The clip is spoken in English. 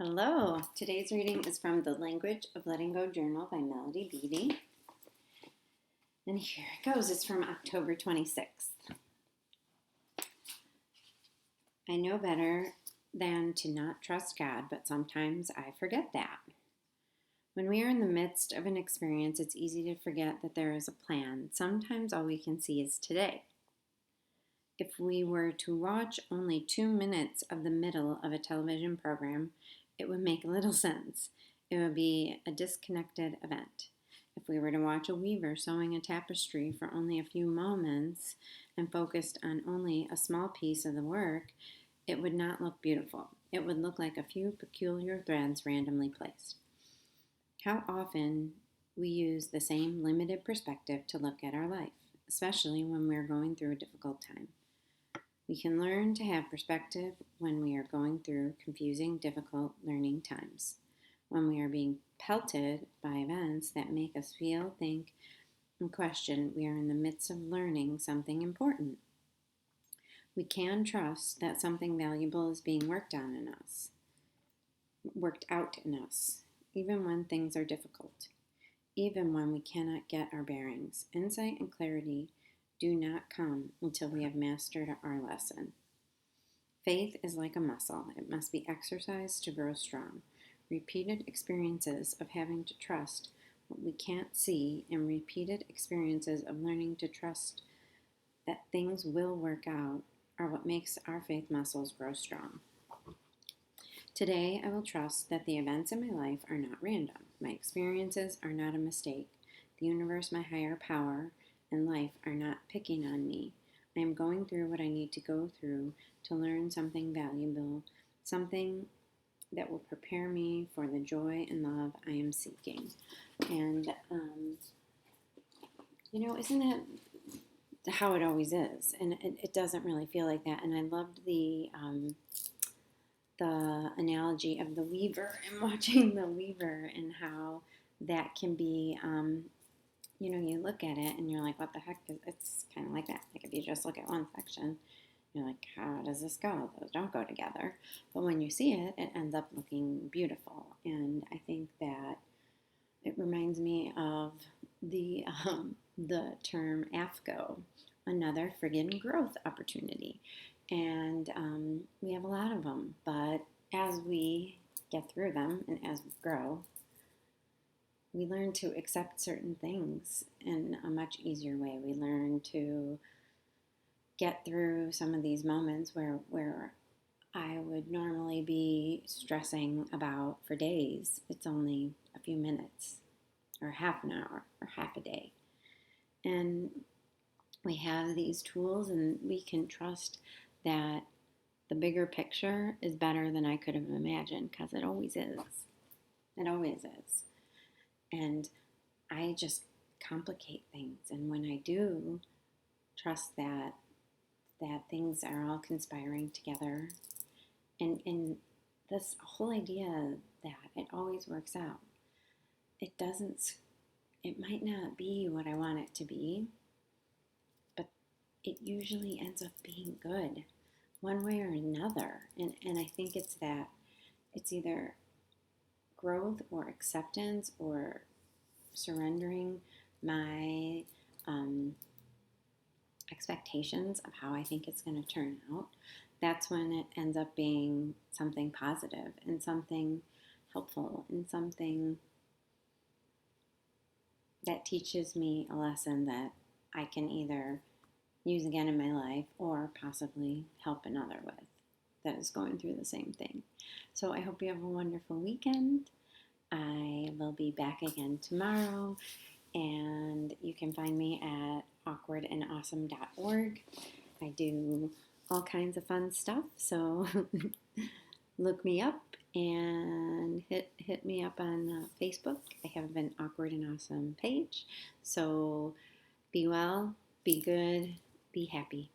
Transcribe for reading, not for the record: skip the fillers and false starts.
Hello. Today's reading is from The Language of Letting Go Journal by Melody Beattie. And here it goes. It's from October 26th. I know better than to not trust God, but sometimes I forget that. When we are in the midst of an experience, it's easy to forget that there is a plan. Sometimes all we can see is today. If we were to watch only 2 minutes of the middle of a television program, it would make little sense. It would be a disconnected event. If we were to watch a weaver sewing a tapestry for only a few moments and focused on only a small piece of the work, it would not look beautiful. It would look like a few peculiar threads randomly placed. How often we use the same limited perspective to look at our life, especially when we're going through a difficult time. We can learn to have perspective when we are going through confusing, difficult learning times, when we are being pelted by events that make us feel, think, and question. We are in the midst of learning something important. We can trust that something valuable is being worked out in us, even when things are difficult, even when we cannot get our bearings. Insight and clarity do not come until we have mastered our lesson. Faith is like a muscle. It must be exercised to grow strong. Repeated experiences of having to trust what we can't see and repeated experiences of learning to trust that things will work out are what makes our faith muscles grow strong. Today, I will trust that the events in my life are not random. My experiences are not a mistake. The universe, my higher power, and life are not picking on me. I am going through what I need to go through to learn something valuable, something that will prepare me for the joy and love I am seeking. And, isn't that how it always is? And it doesn't really feel like that. And I loved the analogy of the weaver and watching the weaver and how that can be you look at it and you're like, what the heck? It's kind of like that. Like if you just look at one section, you're like, how does this go? Those don't go together. But when you see it, it ends up looking beautiful. And I think that it reminds me of the term AFGO, another friggin' growth opportunity. And we have a lot of them. But as we get through them and as we grow, we learn to accept certain things in a much easier way. We learn to get through some of these moments where I would normally be stressing about for days. It's only a few minutes or half an hour or half a day. And we have these tools and we can trust that the bigger picture is better than I could have imagined, because it always is. It always is. And I just complicate things. And when I do trust that things are all conspiring together, and this whole idea that it always works out, it might not be what I want it to be, but it usually ends up being good one way or another. And I think it's either growth or acceptance or surrendering my expectations of how I think it's going to turn out. That's when it ends up being something positive and something helpful and something that teaches me a lesson that I can either use again in my life or possibly help another with that is going through the same thing. So I hope you have a wonderful weekend. I will be back again tomorrow, and you can find me at awkwardandawesome.org. I do all kinds of fun stuff, so look me up and hit me up on Facebook. I have an Awkward and Awesome page. So be well, be good, be happy.